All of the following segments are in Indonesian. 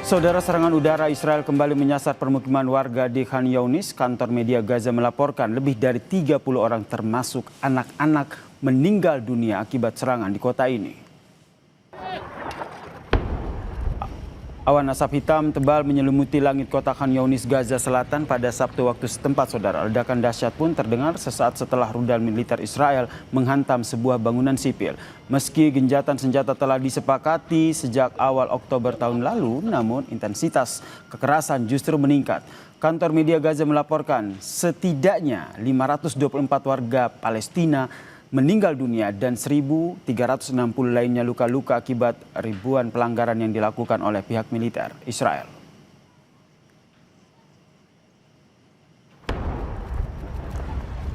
Saudara, serangan udara Israel kembali menyasar permukiman warga di Khan Younis. Kantor media Gaza melaporkan lebih dari 30 orang termasuk anak-anak meninggal dunia akibat serangan di kota ini. Awan asap hitam tebal menyelimuti langit kota Khan Younis, Gaza Selatan pada Sabtu waktu setempat, saudara. Ledakan dahsyat pun terdengar sesaat setelah rudal militer Israel menghantam sebuah bangunan sipil. Meski genjatan senjata telah disepakati sejak awal Oktober tahun lalu, namun intensitas kekerasan justru meningkat. Kantor media Gaza melaporkan setidaknya 524 warga Palestina meninggal dunia dan 1.360 lainnya luka-luka akibat ribuan pelanggaran yang dilakukan oleh pihak militer Israel.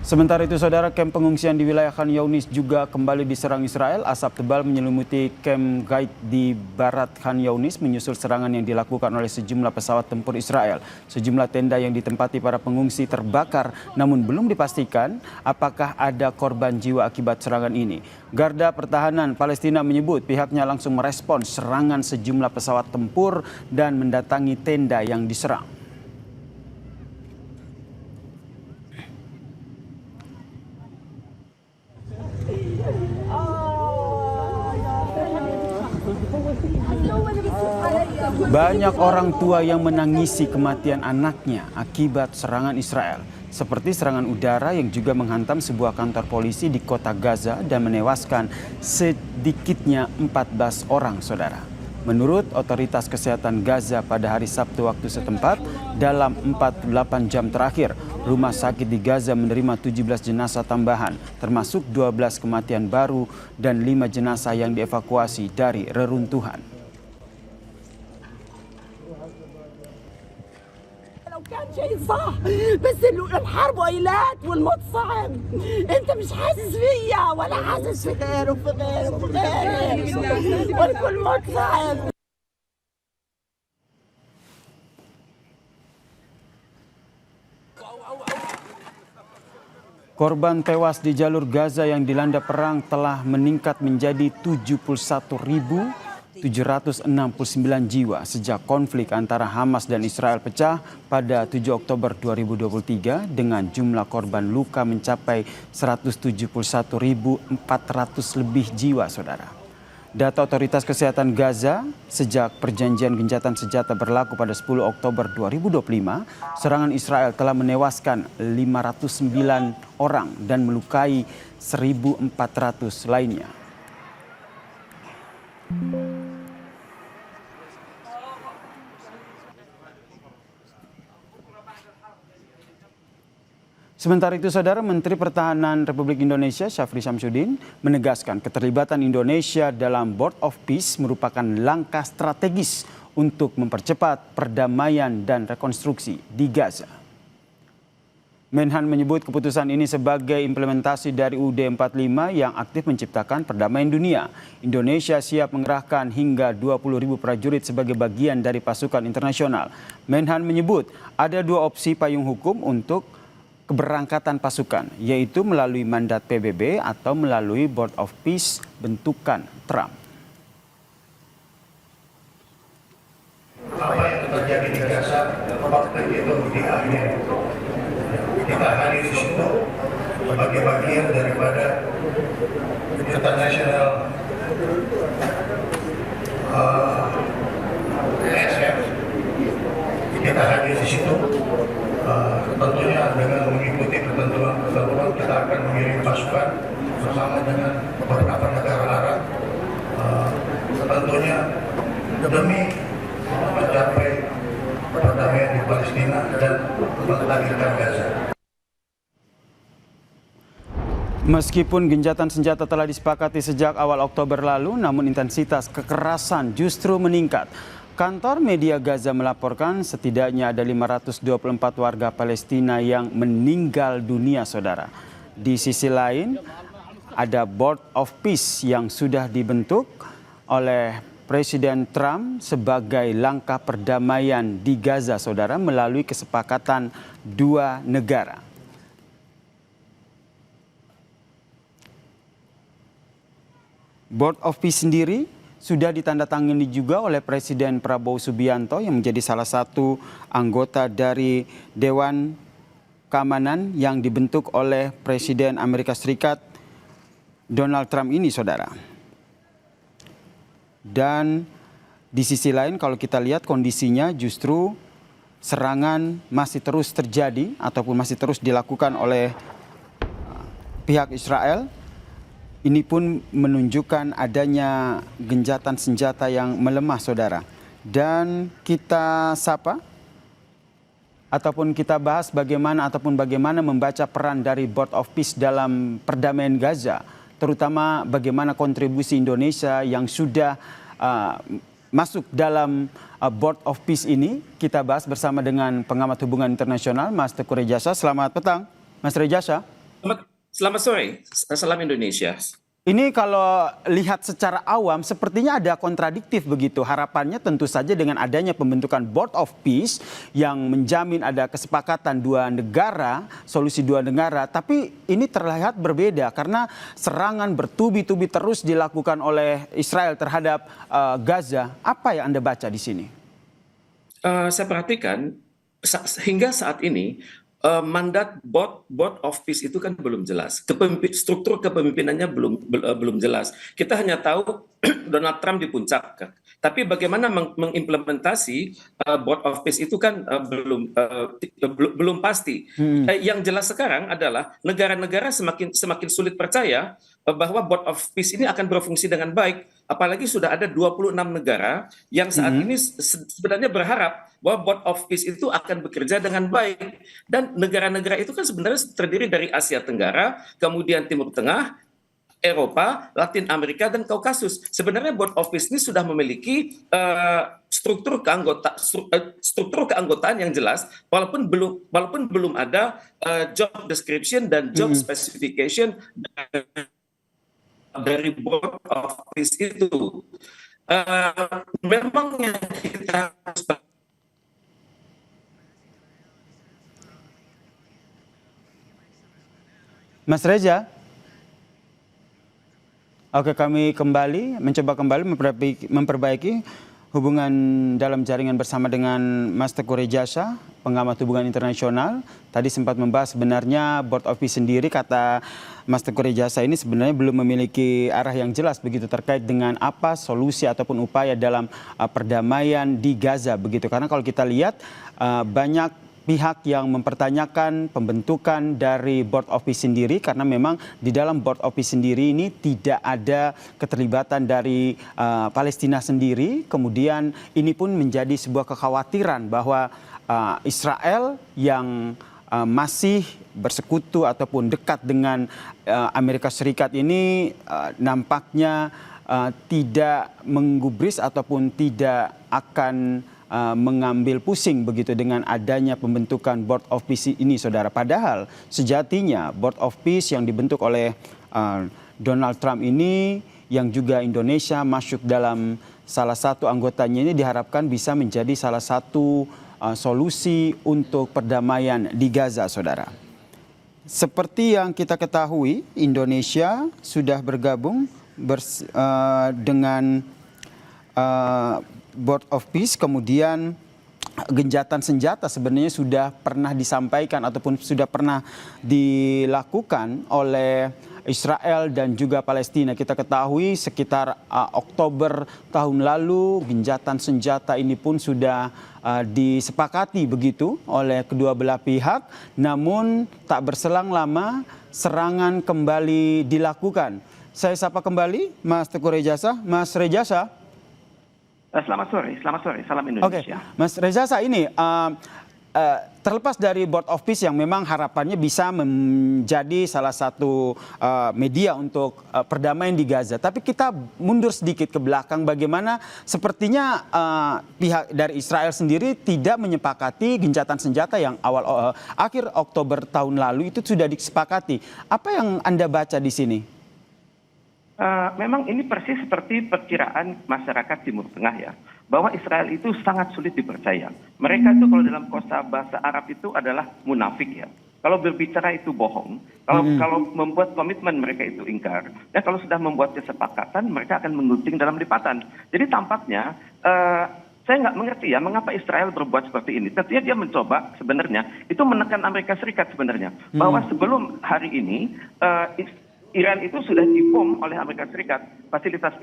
Sementara itu, saudara, kamp pengungsian di wilayah Khan Younis juga kembali diserang Israel. Asap tebal menyelimuti kamp Gait di barat Khan Younis menyusul serangan yang dilakukan oleh sejumlah pesawat tempur Israel. Sejumlah tenda yang ditempati para pengungsi terbakar, namun belum dipastikan apakah ada korban jiwa akibat serangan ini. Garda Pertahanan Palestina menyebut pihaknya langsung merespons serangan sejumlah pesawat tempur dan mendatangi tenda yang diserang. Banyak orang tua yang menangisi kematian anaknya akibat serangan Israel, seperti serangan udara yang juga menghantam sebuah kantor polisi di kota Gaza dan menewaskan sedikitnya 14 orang, saudara. Menurut otoritas kesehatan Gaza pada hari Sabtu waktu setempat, dalam 48 jam terakhir, rumah sakit di Gaza menerima 17 jenazah tambahan, termasuk 12 kematian baru dan 5 jenazah yang dievakuasi dari reruntuhan. كان شيء صح بس الحرب ويلات والموت صعب. انت مش حاسس فيا ولا حاسس في غيره وفي غيره وفي غيره والكل موت صعب. Korban tewas di jalur Gaza yang dilanda perang telah meningkat menjadi 71.769 jiwa sejak konflik antara Hamas dan Israel pecah pada 7 Oktober 2023 dengan jumlah korban luka mencapai 171.400 lebih jiwa, saudara. Data otoritas kesehatan Gaza, sejak perjanjian gencatan senjata berlaku pada 10 Oktober 2025, serangan Israel telah menewaskan 509 orang dan melukai 1.400 lainnya. Sementara itu, saudara, Menteri Pertahanan Republik Indonesia Syafri Syamsuddin menegaskan keterlibatan Indonesia dalam Board of Peace merupakan langkah strategis untuk mempercepat perdamaian dan rekonstruksi di Gaza. Menhan menyebut keputusan ini sebagai implementasi dari UUD 45 yang aktif menciptakan perdamaian dunia. Indonesia siap mengerahkan hingga 20.000 prajurit sebagai bagian dari pasukan internasional. Menhan menyebut ada dua opsi payung hukum untuk keberangkatan pasukan, yaitu melalui mandat PBB atau melalui Board of Peace bentukan Trump. Apa yang terjadi di Gaza, konflik itu diakhiri. Kita hadir di situ sebagai bagian daripada international SF. Kita hadir di situ. Tentunya dengan mengikuti ketentuan kita akan mengirim pasukan bersama dengan beberapa negara Arab, tentunya demi mencapai perdamaian di Palestina dan menstabilkan Gaza. Meskipun gencatan senjata telah disepakati sejak awal Oktober lalu, namun intensitas kekerasan justru meningkat. Kantor media Gaza melaporkan setidaknya ada 524 warga Palestina yang meninggal dunia, saudara. Di sisi lain, ada Board of Peace yang sudah dibentuk oleh Presiden Trump sebagai langkah perdamaian di Gaza, saudara, melalui kesepakatan dua negara. Board of Peace sendiri sudah ditandatangani juga oleh Presiden Prabowo Subianto yang menjadi salah satu anggota dari Dewan Keamanan yang dibentuk oleh Presiden Amerika Serikat Donald Trump ini, saudara. Dan di sisi lain kalau kita lihat kondisinya justru serangan masih terus terjadi ataupun masih terus dilakukan oleh pihak Israel. Ini pun menunjukkan adanya gencatan senjata yang melemah, saudara. Dan kita sapa ataupun kita bahas bagaimana membaca peran dari Board of Peace dalam perdamaian Gaza, terutama bagaimana kontribusi Indonesia yang sudah masuk dalam Board of Peace ini. Kita bahas bersama dengan pengamat hubungan internasional Mas Teguh Rejasa. Selamat petang, Mas Rejasa. Selamat sore, salam Indonesia. Ini kalau lihat secara awam sepertinya ada kontradiktif begitu. Harapannya tentu saja dengan adanya pembentukan Board of Peace yang menjamin ada kesepakatan dua negara, solusi dua negara. Tapi ini terlihat berbeda karena serangan bertubi-tubi terus dilakukan oleh Israel terhadap Gaza. Apa yang Anda baca di sini? Saya perhatikan hingga saat ini mandat Board of Peace itu kan belum jelas. Struktur kepemimpinannya belum jelas. Kita hanya tahu Donald Trump di puncak. Tapi bagaimana mengimplementasi Board of Peace itu kan belum pasti. Yang jelas sekarang adalah negara-negara semakin sulit percaya bahwa Board of Peace ini akan berfungsi dengan baik. Apalagi sudah ada 26 negara yang saat ini sebenarnya berharap bahwa Board of Peace itu akan bekerja dengan baik. Dan negara-negara itu kan sebenarnya terdiri dari Asia Tenggara, kemudian Timur Tengah, Eropa, Latin Amerika, dan Kaukasus. Sebenarnya Board of Peace ini sudah memiliki struktur keanggotaan yang jelas, walaupun belum ada job description dan job specification dari Board of Peace itu. Memang yang kita Mas Reza? Oke, kami mencoba kembali memperbaiki hubungan dalam jaringan bersama dengan Mas Teguh Rejasa, pengamat hubungan internasional. Tadi sempat membahas sebenarnya Board of Peace sendiri, kata Mas Teguh Rejasa ini sebenarnya belum memiliki arah yang jelas begitu terkait dengan apa solusi ataupun upaya dalam perdamaian di Gaza begitu. Karena kalau kita lihat banyak pihak yang mempertanyakan pembentukan dari Board of Peace sendiri karena memang di dalam Board of Peace sendiri ini tidak ada keterlibatan dari Palestina sendiri. Kemudian ini pun menjadi sebuah kekhawatiran bahwa Israel yang masih bersekutu ataupun dekat dengan Amerika Serikat ini nampaknya tidak menggubris ataupun tidak akan mengambil pusing begitu dengan adanya pembentukan Board of Peace ini, saudara. Padahal sejatinya Board of Peace yang dibentuk oleh Donald Trump ini yang juga Indonesia masuk dalam salah satu anggotanya ini diharapkan bisa menjadi salah satu solusi untuk perdamaian di Gaza, saudara. Seperti yang kita ketahui, Indonesia sudah bergabung dengan Board of Peace, kemudian gencatan senjata sebenarnya sudah pernah disampaikan ataupun sudah pernah dilakukan oleh Israel dan juga Palestina. Kita ketahui sekitar Oktober tahun lalu gencatan senjata ini pun sudah disepakati begitu oleh kedua belah pihak. Namun tak berselang lama serangan kembali dilakukan. Saya sapa kembali Mas Teguh Rejasa. Mas Rejasa. Selamat sore, salam Indonesia. Oke, Mas Rejasa, ini terlepas dari Board of Peace yang memang harapannya bisa menjadi salah satu media untuk perdamaian di Gaza, tapi kita mundur sedikit ke belakang, bagaimana sepertinya pihak dari Israel sendiri tidak menyepakati gencatan senjata yang akhir Oktober tahun lalu itu sudah disepakati. Apa yang Anda baca di sini? Memang ini persis seperti perkiraan masyarakat Timur Tengah ya, bahwa Israel itu sangat sulit dipercaya. Mereka itu kalau dalam kosa bahasa Arab itu adalah munafik ya. kalau berbicara itu bohong, kalau membuat komitmen mereka itu ingkar, dan kalau sudah membuat kesepakatan mereka akan menggunting dalam lipatan. Jadi tampaknya saya nggak mengerti ya mengapa Israel berbuat seperti ini. Tentunya dia mencoba sebenarnya itu menekan Amerika Serikat sebenarnya bahwa sebelum hari ini Iran itu sudah dibom oleh Amerika Serikat, fasilitas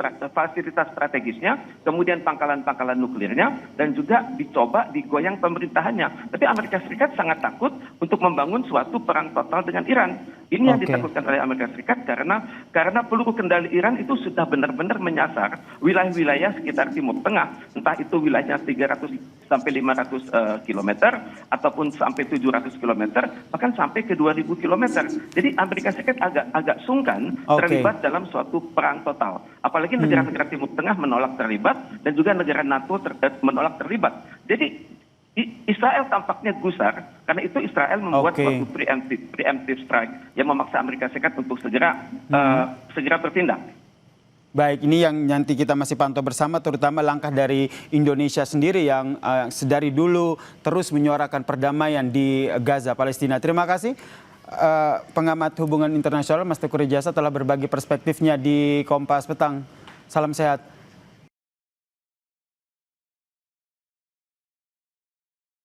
strategisnya, kemudian pangkalan-pangkalan nuklirnya, dan juga dicoba digoyang pemerintahannya. Tapi Amerika Serikat sangat takut untuk membangun suatu perang total dengan Iran. Ini yang ditakutkan oleh Amerika Serikat karena peluru kendali Iran itu sudah benar-benar menyasar wilayah-wilayah sekitar Timur Tengah, entah itu wilayahnya 300 sampai 500 km ataupun sampai 700 km, bahkan sampai ke 2000 km. Jadi Amerika Serikat agak sungkan terlibat dalam suatu perang total. Apalagi negara-negara Timur Tengah menolak terlibat dan juga negara NATO menolak terlibat. Jadi Israel tampaknya gusar karena itu Israel membuat suatu preemptive strike yang memaksa Amerika Serikat untuk segera bertindak. Baik, ini yang nanti kita masih pantau bersama, terutama langkah dari Indonesia sendiri yang sedari dulu terus menyuarakan perdamaian di Gaza, Palestina. Terima kasih pengamat hubungan internasional Mas Teguh Rejasa telah berbagi perspektifnya di Kompas Petang. Salam sehat.